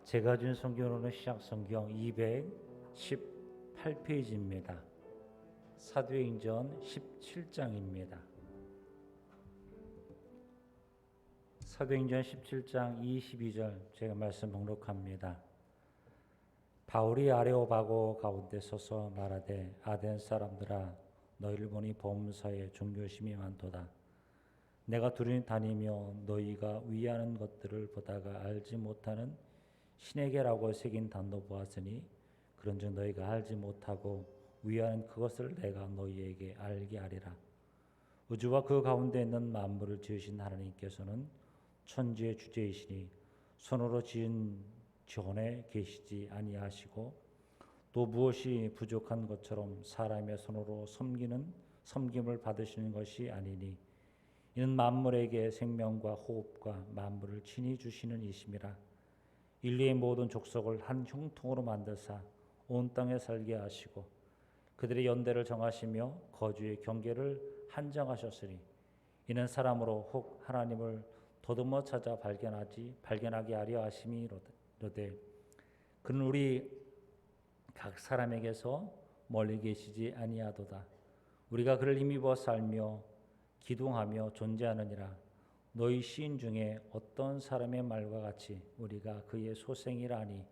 제가 준 성경으로는 시약성경 218페이지입니다. 사도행전 17장입니다. 사도행전 17장 22절 제가 말씀 목록합니다. 바울이 아레오바고 가운데 서서 말하되 아덴 사람들아 너희를 보니 범사에 종교심이 많도다. 내가 두루니 다니며 너희가 위하는 것들을 보다가 알지 못하는 신에게라고 새긴 단도 보았으니 그런즉 너희가 알지 못하고 위하는 그것을 내가 너희에게 알게 하리라. 우주와 그 가운데 있는 만물을 지으신 하나님께서는 천지의 주제이시니 손으로 지은 전에 계시지 아니하시고 또 무엇이 부족한 것처럼 사람의 손으로 섬김을 받으시는 것이 아니니 이는 만물에게 생명과 호흡과 만물을 친히 주시는 이심이라. 인류의 모든 족속을 한 형통으로 만드사 온 땅에 살게 하시고 그들의 연대를 정하시며 거주의 경계를 한정하셨으니 이는 사람으로 혹 하나님을 더듬어 찾아 발견하게 하려 하심이로되 그는 우리 각 사람에게서 멀리 계시지 아니하도다. 우리가 그를 힘입어 살며 기둥하며 존재하느니라. 너희 시인 중에 어떤 사람의 말과 같이 우리가 그의 소생이라니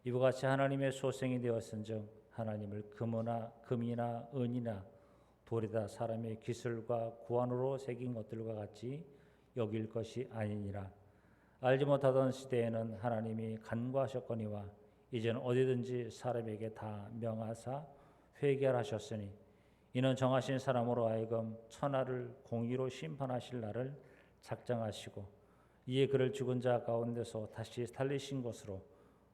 이와 같이 하나님의 소생이 되었은즉 하나님을 금이나 은이나 돌이다 사람의 기술과 구안으로 새긴 것들과 같이 여길 것이 아니니라. 알지 못하던 시대에는 하나님이 간과하셨거니와 이제는 어디든지 사람에게 다 명하사 회개하셨으니 이는 정하신 사람으로 하여금 천하를 공의로 심판하실 날을 작정하시고 이에 그를 죽은 자 가운데서 다시 살리신 것으로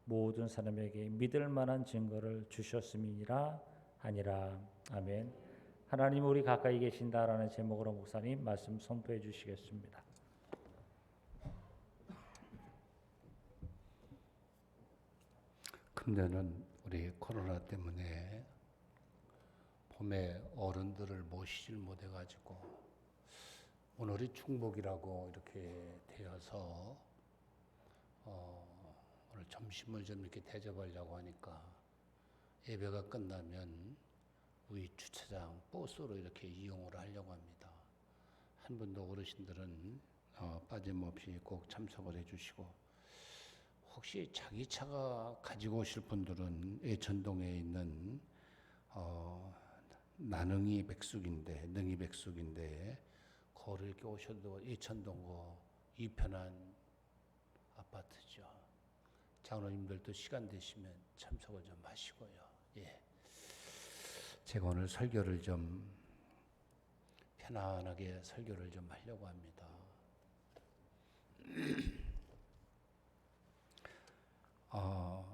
모든 사람에게 믿을 만한 증거를 주셨음이니라 하니라. 아멘. 하나님 우리 가까이 계신다라는 제목으로 목사님 말씀 선포해 주시겠습니다. 금년은 우리 코로나 때문에 봄에 어른들을 모시질 못해가지고 오늘이 충복이라고 이렇게 되어서 오늘 점심을 좀 이렇게 대접하려고 하니까 예배가 끝나면 우리 주차장 버스로 이렇게 이용을 하려고 합니다. 한 분도 어르신들은 빠짐없이 꼭 참석을 해주시고 혹시 자기 차가 가지고 오실 분들은 예천동에 있는 능이 백숙인데 거를 이렇게 오셔도 예천동 이편한 아파트죠. 장로님들도 시간 되시면 참석을 좀 하시고요. 예. 제가 오늘 설교를 좀 편안하게 설교를 좀 하려고 합니다.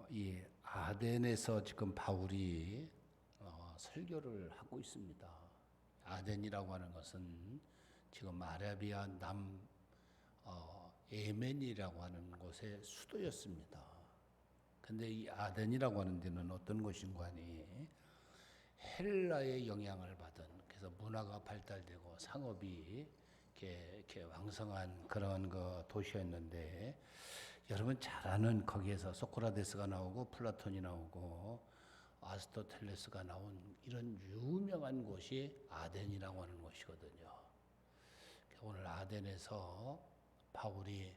이 아덴에서 지금 바울이 설교를 하고 있습니다. 아덴이라고 하는 것은 지금 아라비아 예멘이라고 하는 곳의 수도였습니다. 근데 이 아덴이라고 하는 데는 어떤 곳인가 하니 헬라의 영향을 받은, 그래서 문화가 발달되고 상업이 이렇게 왕성한 그런 도시였는데, 여러분 잘 아는 거기에서 소크라테스가 나오고 플라톤이 나오고 아스토텔레스가 나온 이런 유명한 곳이 아덴이라고 하는 곳이거든요. 오늘 아덴에서 바울이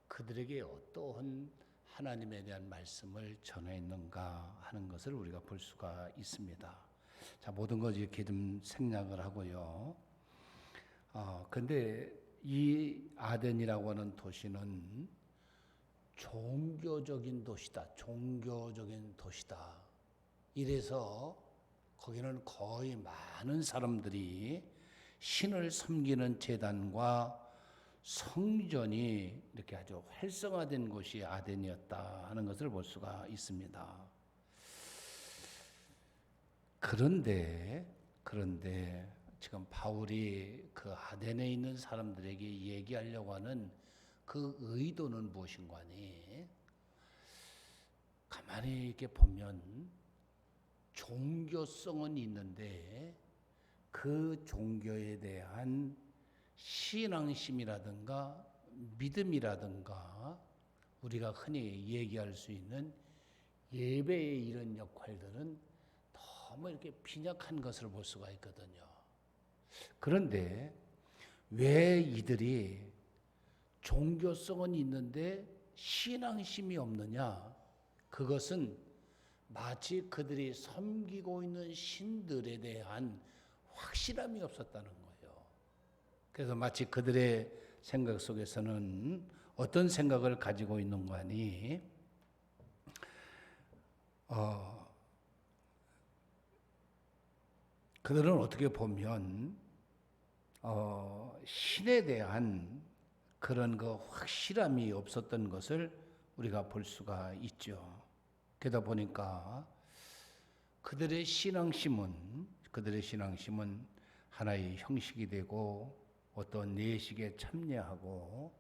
그들에게 어떠한 하나님에 대한 말씀을 전했는가 하는 것을 우리가 볼 수가 있습니다. 자, 모든 것 이렇게 좀 생략을 하고요. 근데 이 아덴이라고 하는 도시는 종교적인 도시다. 이래서 거기는 거의 많은 사람들이 신을 섬기는 제단과 성전이 이렇게 아주 활성화된 곳이 아덴이었다 하는 것을 볼 수가 있습니다. 그런데 지금 바울이 그 아덴에 있는 사람들에게 얘기하려고 하는 그 의도는 무엇인가 하니, 가만히 이렇게 보면 종교성은 있는데 그 종교에 대한 신앙심이라든가 믿음이라든가 우리가 흔히 얘기할 수 있는 예배의 이런 역할들은 너무 이렇게 빈약한 것을 볼 수가 있거든요. 그런데 왜 이들이 종교성은 있는데 신앙심이 없느냐? 그것은 마치 그들이 섬기고 있는 신들에 대한 확실함이 없었다는 거예요. 그래서 마치 그들의 생각 속에서는 어떤 생각을 가지고 있는 거 아니? 그들은 어떻게 보면 신에 대한 그런 그 확실함이 없었던 것을 우리가 볼 수가 있죠. 그러다 보니까 그들의 신앙심은 하나의 형식이 되고 어떤 예식에 참여하고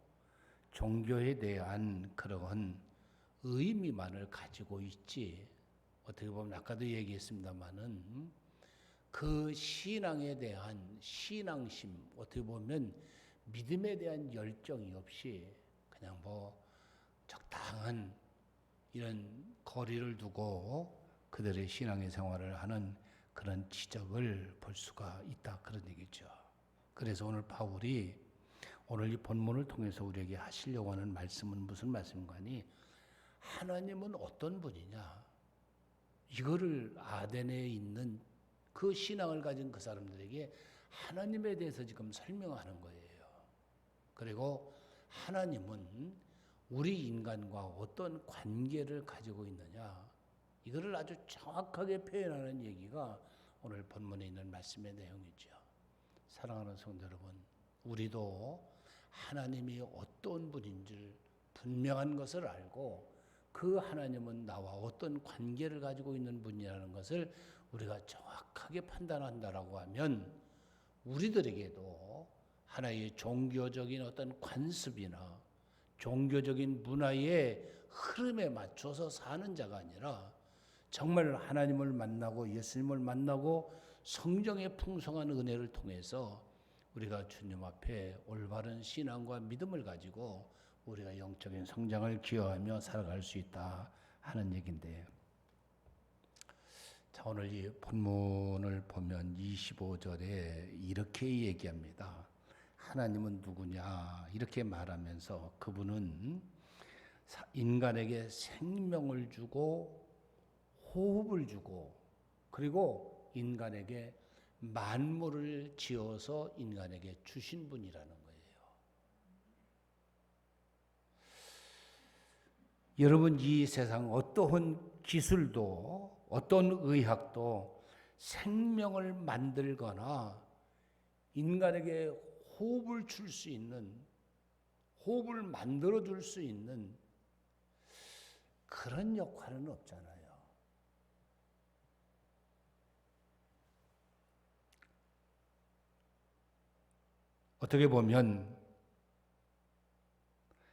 종교에 대한 그런 의미만을 가지고 있지. 어떻게 보면 아까도 얘기했습니다마는 그 신앙에 대한 신앙심, 어떻게 보면 믿음에 대한 열정이 없이 그냥 뭐 적당한 이런 거리를 두고 그들의 신앙의 생활을 하는 그런 지적을 볼 수가 있다, 그런 얘기죠. 그래서 오늘 바울이 오늘 이 본문을 통해서 우리에게 하시려고 하는 말씀은 무슨 말씀인가니? 하나님은 어떤 분이냐? 이거를 아덴에 있는 그 신앙을 가진 그 사람들에게 하나님에 대해서 지금 설명하는 거예요. 그리고 하나님은 우리 인간과 어떤 관계를 가지고 있느냐, 이거를 아주 정확하게 표현하는 얘기가 오늘 본문에 있는 말씀의 내용이죠. 사랑하는 성도 여러분, 우리도 하나님이 어떤 분인지 분명한 것을 알고 그 하나님은 나와 어떤 관계를 가지고 있는 분이라는 것을 우리가 정확하게 판단한다라고 하면 우리들에게도 하나의 종교적인 어떤 관습이나 종교적인 문화의 흐름에 맞춰서 사는 자가 아니라 정말 하나님을 만나고 예수님을 만나고 성령의 풍성한 은혜를 통해서 우리가 주님 앞에 올바른 신앙과 믿음을 가지고 우리가 영적인 성장을 기여하며 살아갈 수 있다 하는 얘기인데, 자, 오늘 이 본문을 보면 25절에 이렇게 얘기합니다. 하나님은 누구냐 이렇게 말하면서 그분은 인간에게 생명을 주고 호흡을 주고 그리고 인간에게 만물을 지어서 인간에게 주신 분이라는 거예요. 여러분, 이 세상 어떠한 기술도 어떤 의학도 생명을 만들거나 인간에게 호흡을 줄 수 있는, 호흡을 만들어 줄 수 있는 그런 역할은 없잖아요. 어떻게 보면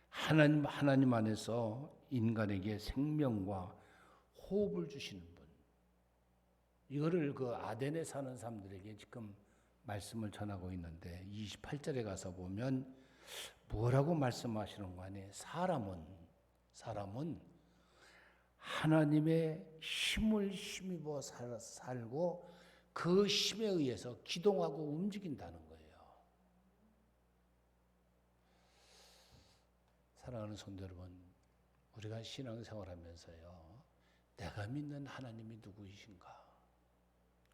하나님 안에서 인간에게 생명과 호흡을 주시는 분, 이거를 그 아덴에 사는 사람들에게 지금 말씀을 전하고 있는데 28절에 가서 보면 뭐라고 말씀하시는 거 아니에요? 사람은 하나님의 힘을 힘입어 살고 그 힘에 의해서 기동하고 움직인다는 거예요. 사랑하는 성도 여러분, 우리가 신앙생활하면서요, 내가 믿는 하나님이 누구이신가?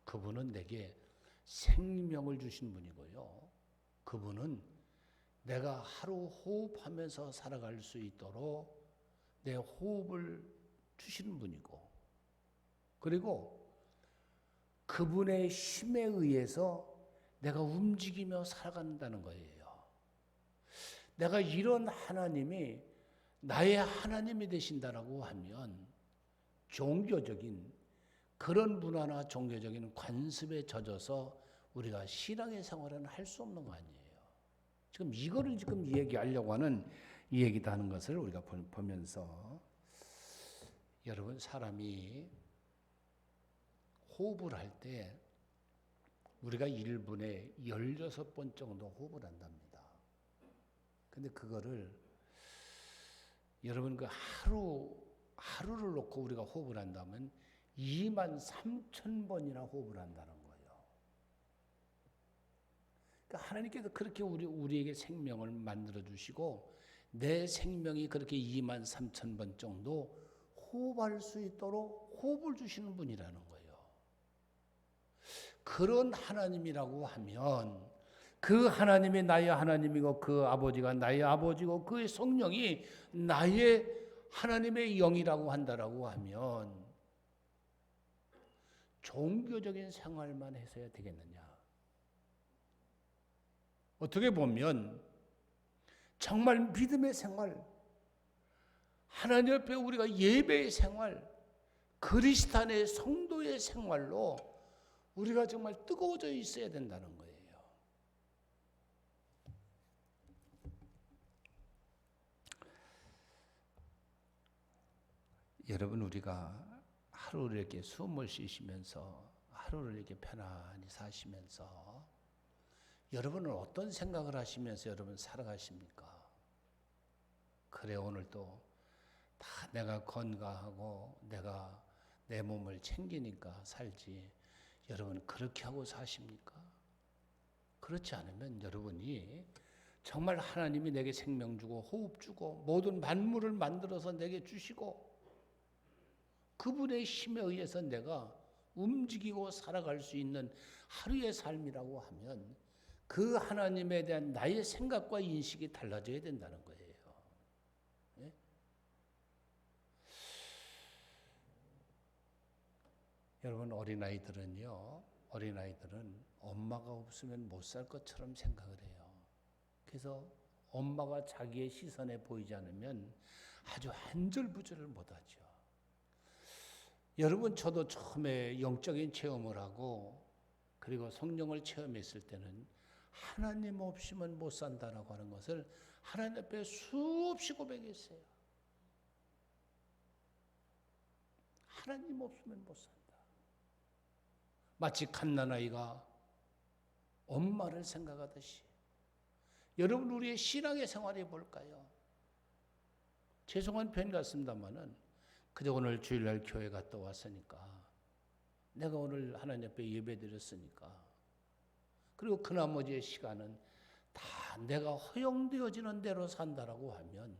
그분은 내게 생명을 주신 분이고요. 그분은 내가 하루 호흡하면서 살아갈 수 있도록 내 호흡을 주시는 분이고, 그리고 그분의 힘에 의해서 내가 움직이며 살아간다는 거예요. 내가 이런 하나님이 나의 하나님이 되신다라고 하면 종교적인 그런 문화나 종교적인 관습에 젖어서 우리가 신앙의 생활은 할 수 없는 거 아니에요. 지금 이거를 지금 얘기하려고 하는 이 얘기도 하는 것을 우리가 보면서, 여러분, 사람이 호흡을 할 때 우리가 1분에 16번 정도 호흡을 한답니다. 근데 그거를 여러분 그 하루를 놓고 우리가 호흡을 한다면 23,000번이나 호흡을 한다는 거예요. 그러니까 하나님께서 그렇게 우리에게 생명을 만들어 주시고 내 생명이 그렇게 23,000번 정도 호흡할 수 있도록 호흡을 주시는 분이라는 거예요. 그런 하나님이라고 하면 그 하나님이 나의 하나님이고 그 아버지가 나의 아버지고 그의 성령이 나의 하나님의 영이라고 한다라고 하면 종교적인 생활만 해서야 되겠느냐? 어떻게 보면 정말 믿음의 생활, 하나님 앞에 우리가 예배의 생활, 그리스도의 성도의 생활로 우리가 정말 뜨거워져 있어야 된다는 거예요. 여러분 우리가 하루를 이렇게 숨을 쉬시면서 하루를 이렇게 편안히 사시면서 여러분은 어떤 생각을 하시면서 여러분 살아가십니까? 그래 오늘도 다 내가 건강하고 내가 내 몸을 챙기니까 살지. 여러분 그렇게 하고 사십니까? 그렇지 않으면 여러분이 정말 하나님이 내게 생명 주고 호흡 주고 모든 만물을 만들어서 내게 주시고 그분의 힘에 의해서 내가 움직이고 살아갈 수 있는 하루의 삶이라고 하면 그 하나님에 대한 나의 생각과 인식이 달라져야 된다는 거예요. 예? 여러분 어린아이들은 엄마가 없으면 못 살 것처럼 생각을 해요. 그래서 엄마가 자기의 시선에 보이지 않으면 아주 안절부절을 못하죠. 여러분 저도 처음에 영적인 체험을 하고 그리고 성령을 체험했을 때는 하나님 없이면 못 산다라고 하는 것을 하나님 앞에 수없이 고백했어요. 하나님 없으면 못 산다. 마치 갓난아이가 엄마를 생각하듯이 여러분 우리의 신앙의 생활이 뭘까요? 죄송한 표현 같습니다마는 그저 오늘 주일날 교회 갔다 왔으니까 내가 오늘 하나님 앞에 예배드렸으니까 그리고 그 나머지의 시간은 다 내가 허용되어지는 대로 산다라고 하면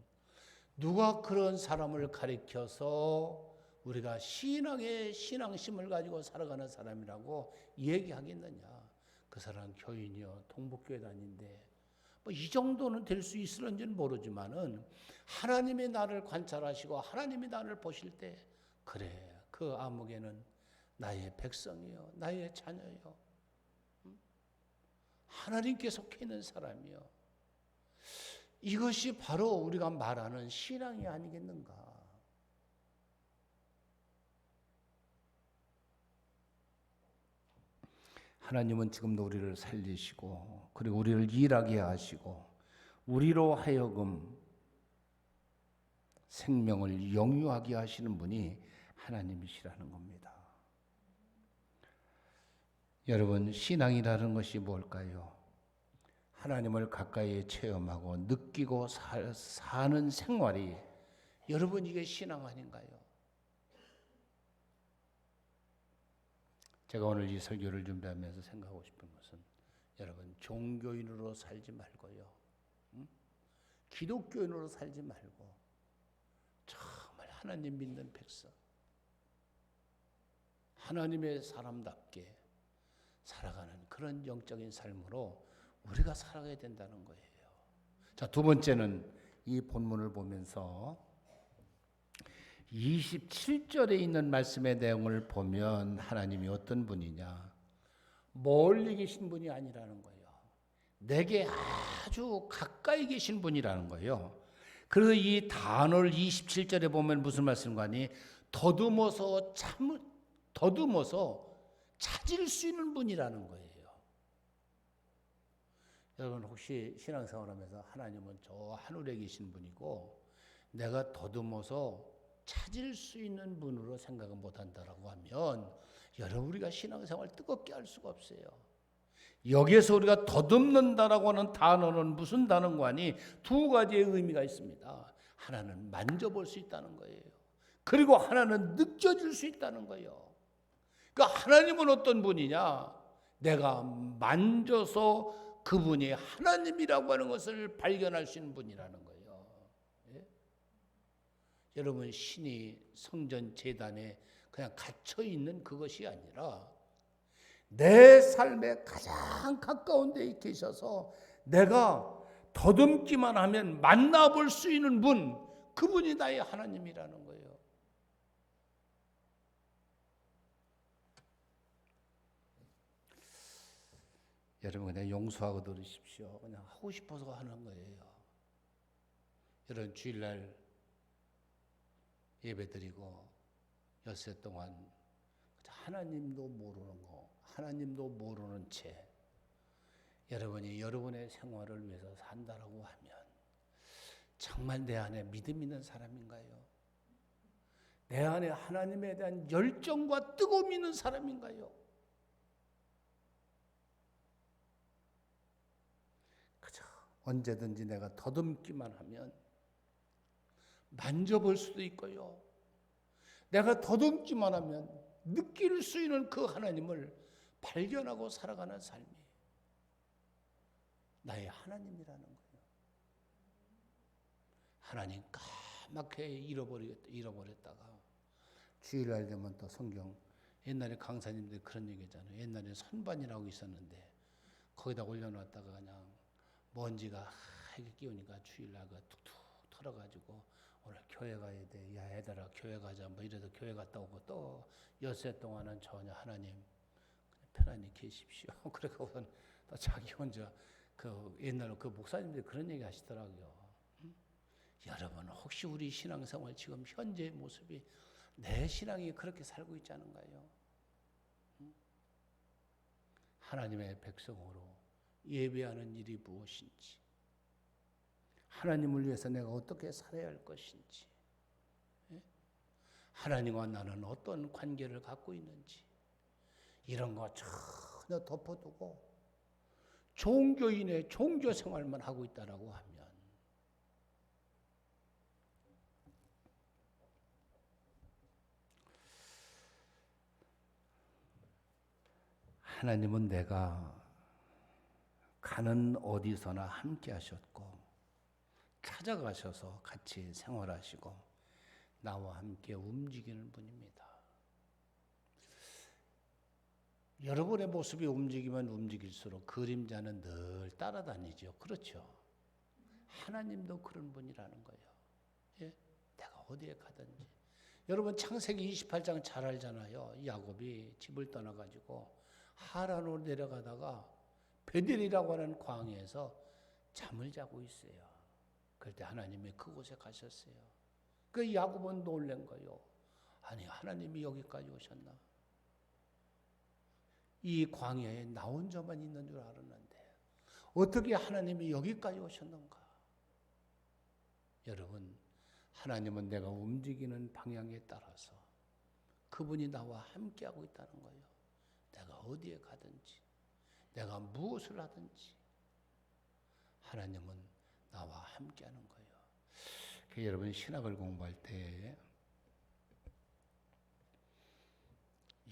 누가 그런 사람을 가리켜서 우리가 신앙심을 가지고 살아가는 사람이라고 얘기하겠느냐? 그 사람 교인이요 동북교회 다닌데 뭐 이 정도는 될 수 있을런지는 모르지만은 하나님이 나를 관찰하시고 하나님이 나를 보실 때 그래 그 아무개는 나의 백성이요 나의 자녀요 하나님께 속해 있는 사람이요 이것이 바로 우리가 말하는 신앙이 아니겠는가? 하나님은 지금도 우리를 살리시고 그리고 우리를 일하게 하시고 우리로 하여금 생명을 영유하게 하시는 분이 하나님이시라는 겁니다. 여러분 신앙이라는 것이 뭘까요? 하나님을 가까이 체험하고 느끼고 사는 생활이 여러분 이게 신앙 아닌가요? 제가 오늘 이 설교를 준비하면서 생각하고 싶은 것은 여러분 종교인으로 살지 말고요. 기독교인으로 살지 말고 정말 하나님 믿는 백성 하나님의 사람답게 살아가는 그런 영적인 삶으로 우리가 살아가야 된다는 거예요. 자, 두 번째는 이 본문을 보면서 27절에 있는 말씀의 내용을 보면 하나님이 어떤 분이냐? 멀리 계신 분이 아니라는 거예요. 내게 아주 가까이 계신 분이라는 거예요. 그래서 이 단어를 27절에 보면 무슨 말씀과니 더듬어서 찾을 수 있는 분이라는 거예요. 여러분 혹시 신앙생활하면서 하나님은 저 하늘에 계신 분이고 내가 더듬어서 찾을 수 있는 분으로 생각을 못한다라고 하면 여러분 우리가 신앙생활 뜨겁게 할 수가 없어요. 여기에서 우리가 더듬는다라고 하는 단어는 무슨 단어인가니 두 가지의 의미가 있습니다. 하나는 만져볼 수 있다는 거예요. 그리고 하나는 느껴질 수 있다는 거예요. 그러니까 하나님은 어떤 분이냐? 내가 만져서 그분이 하나님이라고 하는 것을 발견할 수 있는 분이라는 거예요. 예? 여러분, 신이 성전 제단에 그냥 갇혀 있는 그것이 아니라 내 삶에 가장 가까운 데 계셔서 내가 더듬기만 하면 만나볼 수 있는 분, 그분이 나의 하나님이라는 거예요. 여러분, 그냥 용서하고 들으십시오. 그냥 하고 싶어서 하는 거예요. 이런 주일날 예배드리고 엿새 동안 하나님도 모르는 거, 하나님도 모르는 채 여러분이 여러분의 생활을 위해서 산다라고 하면 정말 내 안에 믿음 있는 사람인가요? 내 안에 하나님에 대한 열정과 뜨거움이 있는 사람인가요? 그저 언제든지 내가 더듬기만 하면 만져볼 수도 있고요. 내가 더듬기만 하면 느낄 수 있는 그 하나님을 발견하고 살아가는 삶이 나의 하나님이라는 거예요. 하나님 까맣게 잃어버렸다가 주일날 되면 또 성경, 옛날에 강사님들이 그런 얘기잖아요. 옛날에 선반이라고 있었는데 거기다 올려놨다가 그냥 먼지가 하게 끼우니까 주일날 그 툭툭 털어가지고 오늘 교회 가야 돼. 야, 얘들아 교회 가자. 뭐 이래도 교회 갔다 오고 또 엿새 동안은 전혀 하나님 편안히 계십시오. 그래서 또 자기 혼자 그 옛날에 그 목사님들이 그런 얘기 하시더라고요. 여러분, 혹시 우리 신앙생활 지금 현재의 모습이 내 신앙이 그렇게 살고 있지 않은가요? 하나님의 백성으로 예배하는 일이 무엇인지, 하나님을 위해서 내가 어떻게 살아야 할 것인지, 하나님과 나는 어떤 관계를 갖고 있는지, 이런 거 전혀 덮어두고 종교인의 종교 생활만 하고 있다라고 하면 하나님은 내가 가는 어디서나 함께 하셨고 찾아가셔서 같이 생활하시고 나와 함께 움직이는 분입니다. 여러분의 모습이 움직이면 움직일수록 그림자는 늘 따라다니죠. 그렇죠? 하나님도 그런 분이라는 거예요. 예? 내가 어디에 가든지. 여러분 창세기 28장 잘 알잖아요. 야곱이 집을 떠나가지고 하란으로 내려가다가 베델이라고 하는 광야에서 잠을 자고 있어요. 그럴 때 하나님이 그곳에 가셨어요. 그 야곱은 놀란 거예요. 아니, 하나님이 여기까지 오셨나? 이 광야에 나 혼자만 있는 줄 알았는데 어떻게 하나님이 여기까지 오셨는가? 여러분, 하나님은 내가 움직이는 방향에 따라서 그분이 나와 함께하고 있다는 거예요. 내가 어디에 가든지, 내가 무엇을 하든지 하나님은 나와 함께하는 거예요. 여러분 신학을 공부할 때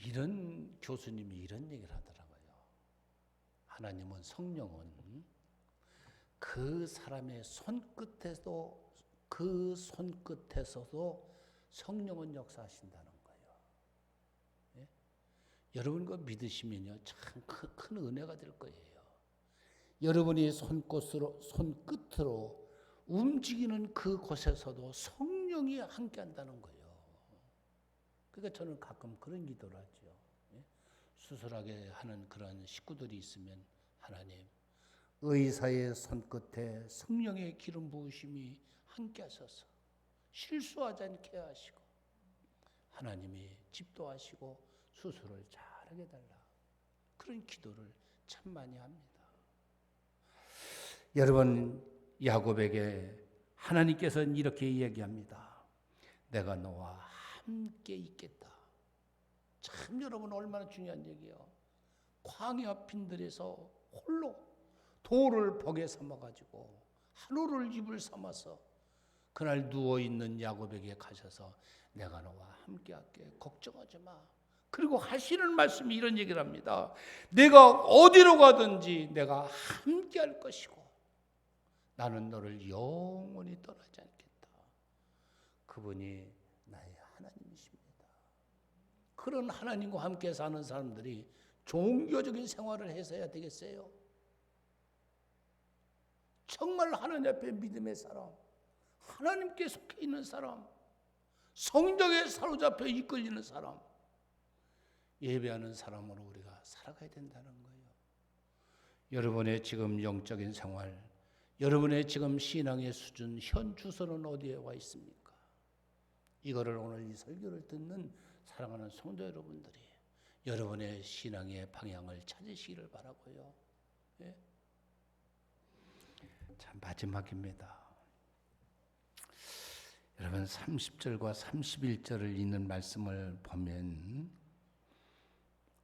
이런 교수님이 이런 얘기를 하더라고요. 하나님은, 성령은 그 사람의 손끝에서도 성령은 역사하신다는 거예요. 예? 여러분 그거 믿으시면요 참 큰 은혜가 될 거예요. 여러분이 손끝으로 움직이는 그곳에서도 성령이 함께한다는 거예요. 그러니까 저는 가끔 그런 기도를 하죠. 수술하게 하는 그런 식구들이 있으면 하나님, 의사의 손끝에 성령의 기름 부으심이 함께 하셔서 실수하지 않게 하시고 하나님이 집도하시고 수술을 잘하게 달라. 그런 기도를 참 많이 합니다. 여러분, 야곱에게 하나님께서는 이렇게 얘기합니다. 내가 너와 함께 있겠다. 참 여러분 얼마나 중요한 얘기예요. 광야 빈들에서 홀로 돌을 벽에 삼아가지고 하루를 입을 삼아서 그날 누워있는 야곱에게 가셔서 내가 너와 함께할게. 걱정하지 마. 그리고 하시는 말씀이 이런 얘기를 합니다. 내가 어디로 가든지 내가 함께할 것이고 나는 너를 영원히 떠나지 않겠다. 그분이 나의 하나님이십니다. 그런 하나님과 함께 사는 사람들이 종교적인 생활을 해서야 되겠어요? 정말 하나님 앞에 믿음의 사람, 하나님께 속해 있는 사람, 성령에 사로잡혀 이끌리는 사람, 예배하는 사람으로 우리가 살아가야 된다는 거예요. 여러분의 지금 영적인 생활, 여러분의 지금 신앙의 수준, 현 주소는 어디에 와 있습니까? 이거를 오늘 이 설교를 듣는 사랑하는 성도 여러분들이 여러분의 신앙의 방향을 찾으시기를 바라고요. 예? 자, 마지막입니다. 여러분 30절과 31절을 읽는 말씀을 보면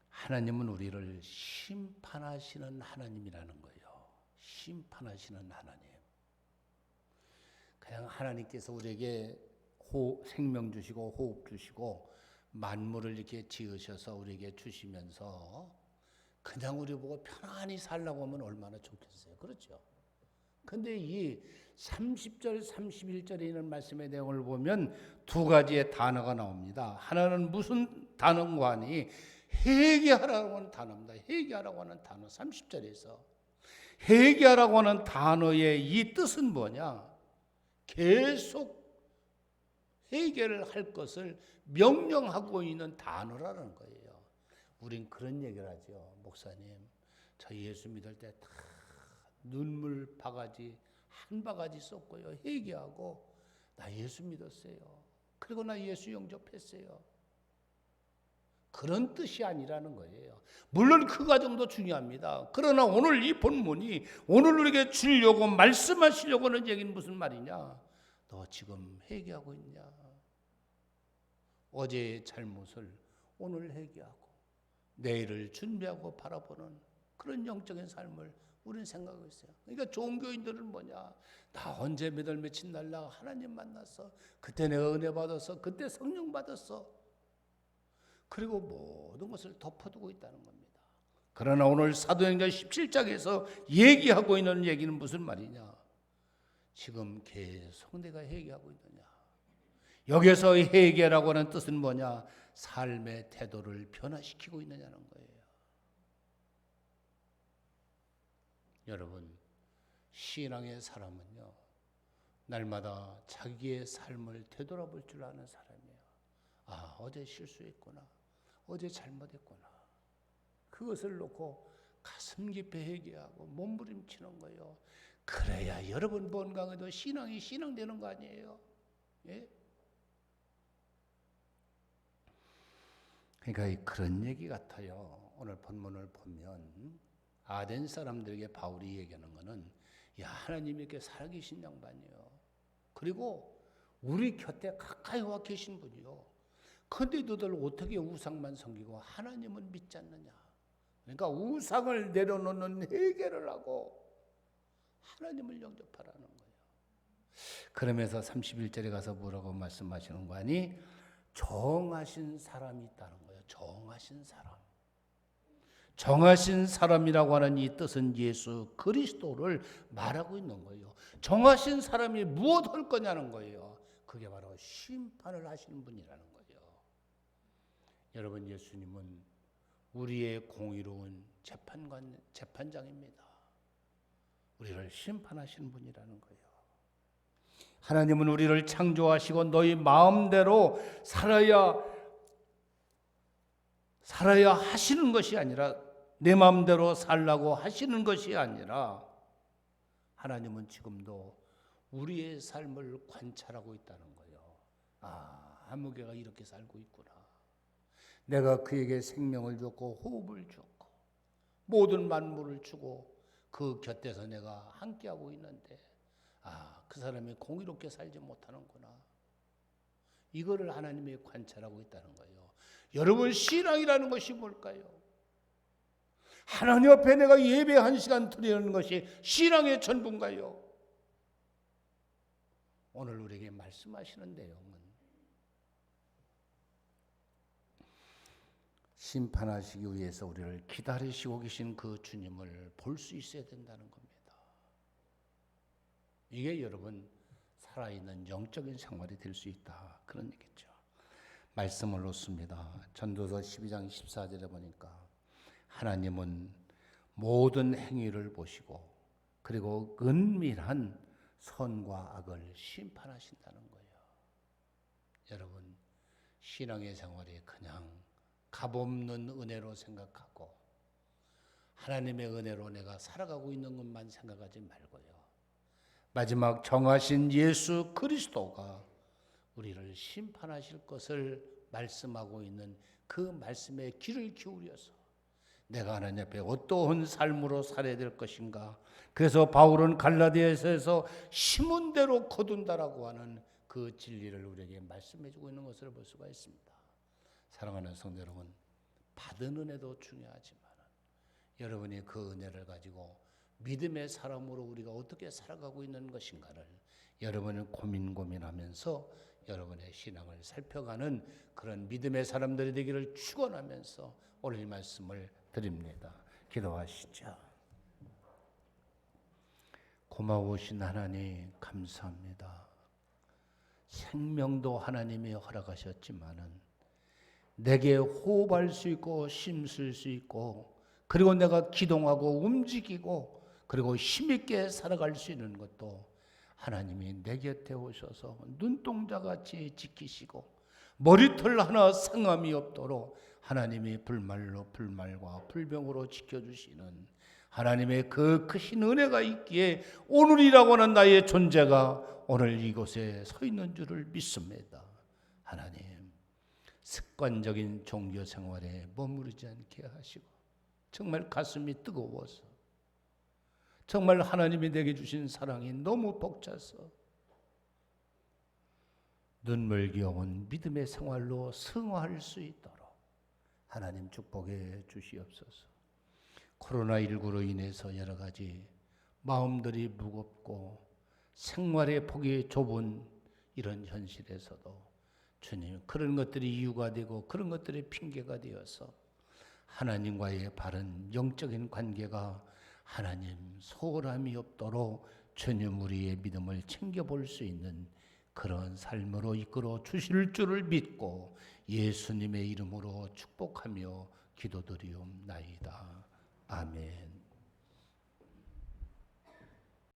하나님은 우리를 심판하시는 하나님이라는 거예요. 심판하시는 하나님. 그냥 하나님께서 우리에게 생명 주시고 호흡 주시고 만물을 이렇게 지으셔서 우리에게 주시면서 그냥 우리 보고 편안히 살라고 하면 얼마나 좋겠어요. 그렇죠? 근데 이 30절, 31절에 있는 말씀의 내용을 보면 두 가지의 단어가 나옵니다. 하나는 무슨 단어인가 하니 회개하라고 하는 단어입니다. 회개하라고 하는 단어 30절에서 회개하라고 하는 단어의 이 뜻은 뭐냐? 계속 회개를 할 것을 명령하고 있는 단어라는 거예요. 우린 그런 얘기를 하죠. 목사님, 저 예수 믿을 때 다 눈물 바가지 한 바가지 쏟고요. 회개하고 나 예수 믿었어요. 그리고 나 예수 영접했어요. 그런 뜻이 아니라는 거예요. 물론 그 과정도 중요합니다. 그러나 오늘 이 본문이 오늘 우리에게 주려고 말씀하시려고 하는 얘기는 무슨 말이냐? 너 지금 회개하고 있냐? 어제의 잘못을 오늘 회개하고 내일을 준비하고 바라보는 그런 영적인 삶을 우리는 생각하고 있어요. 그러니까 종교인들은 뭐냐? 나 언제 몇 월 며칠 날 나 하나님 만났어. 그때 내가 은혜 받았어. 그때 성령 받았어. 그리고 모든 것을 덮어두고 있다는 겁니다. 그러나 오늘 사도행전 17장에서 얘기하고 있는 얘기는 무슨 말이냐? 지금 계속 내가 회개하고 있느냐? 여기서 회개라고 하는 뜻은 뭐냐? 삶의 태도를 변화시키고 있느냐는 거예요. 여러분, 신앙의 사람은요, 날마다 자기의 삶을 되돌아볼 줄 아는 사람이에요. 아, 어제 실수했구나. 어제 잘못했구나. 그것을 놓고 가슴 깊이 회개하고 몸부림치는 거예요. 그래야 여러분 본강에도 신앙이 신앙되는 거 아니에요? 예? 그러니까 그런 얘기 같아요. 오늘 본문을 보면 아덴 사람들에게 바울이 얘기하는 거는 야, 하나님이 이렇게 살아계신 양반이요. 그리고 우리 곁에 가까이 와 계신 분이요. 근데 너들 어떻게 우상만 섬기고 하나님은 믿지 않느냐? 그러니까 우상을 내려놓는 회개를 하고 하나님을 영접하라는 거예요. 그러면서 31절에 가서 뭐라고 말씀하시는 거 아니? 정하신 사람이 있다는 거예요. 정하신 사람. 정하신 사람이라고 하는 이 뜻은 예수 그리스도를 말하고 있는 거예요. 정하신 사람이 무엇 할 거냐는 거예요. 그게 바로 심판을 하시는 분이라는 거예요. 여러분, 예수님은 우리의 공의로운 재판장입니다. 우리를 심판하시는 분이라는 거예요. 하나님은 우리를 창조하시고 너희 마음대로 살아야 하시는 것이 아니라 내 마음대로 살라고 하시는 것이 아니라 하나님은 지금도 우리의 삶을 관찰하고 있다는 거예요. 아, 아무개가 이렇게 살고 있구나. 내가 그에게 생명을 줬고 호흡을 줬고 모든 만물을 주고 그 곁에서 내가 함께하고 있는데 아, 그 사람이 공의롭게 살지 못하는구나. 이거를 하나님이 관찰하고 있다는 거예요. 여러분, 신앙이라는 것이 뭘까요? 하나님 앞에 내가 예배 한 시간 드리는 것이 신앙의 전부인가요? 오늘 우리에게 말씀하시는 내용은 심판하시기 위해서 우리를 기다리시고 계신 그 주님을 볼 수 있어야 된다는 겁니다. 이게 여러분 살아있는 영적인 생활이 될 수 있다, 그런 얘기죠. 말씀을 놓습니다. 전도서 12장 14절에 보니까 하나님은 모든 행위를 보시고 그리고 은밀한 선과 악을 심판하신다는 거예요. 여러분, 신앙의 생활이 그냥 값없는 은혜로 생각하고 하나님의 은혜로 내가 살아가고 있는 것만 생각하지 말고요. 마지막 정하신 예수 그리스도가 우리를 심판하실 것을 말씀하고 있는 그 말씀에 귀를 기울여서 내가 하나님 앞에 어떠한 삶으로 살아야 될 것인가. 그래서 바울은 갈라디아서에서 심은 대로 거둔다라고 하는 그 진리를 우리에게 말씀해 주고 있는 것을 볼 수가 있습니다. 사랑하는 성도 여러분, 받은 은혜도 중요하지만 여러분이 그 은혜를 가지고 믿음의 사람으로 우리가 어떻게 살아가고 있는 것인가를 여러분은 고민하면서 여러분의 신앙을 살펴가는 그런 믿음의 사람들이 되기를 축원하면서 오늘 말씀을 드립니다. 기도하시죠. 고마우신 하나님 감사합니다. 생명도 하나님이 허락하셨지만은 내게 호흡할 수 있고 쉼쓸 수 있고 그리고 내가 기동하고 움직이고 그리고 힘있게 살아갈 수 있는 것도 하나님이 내 곁에 오셔서 눈동자같이 지키시고 머리털 하나 상함이 없도록 하나님이 불말과 불병으로 지켜주시는 하나님의 그 크신 은혜가 있기에 오늘이라고 하는 나의 존재가 오늘 이곳에 서 있는 줄을 믿습니다. 하나님, 습관적인 종교 생활에 머무르지 않게 하시고 정말 가슴이 뜨거워서 정말 하나님이 내게 주신 사랑이 너무 벅차서 눈물겨운 믿음의 생활로 승화할 수 있도록 하나님 축복해 주시옵소서. 코로나19로 인해서 여러 가지 마음들이 무겁고 생활의 폭이 좁은 이런 현실에서도 주님, 그런 것들이 이유가 되고 그런 것들이 핑계가 되어서 하나님과의 바른 영적인 관계가 하나님 소홀함이 없도록 주님 우리의 믿음을 챙겨볼 수 있는 그런 삶으로 이끌어 주실 줄을 믿고 예수님의 이름으로 축복하며 기도드리옵나이다. 아멘.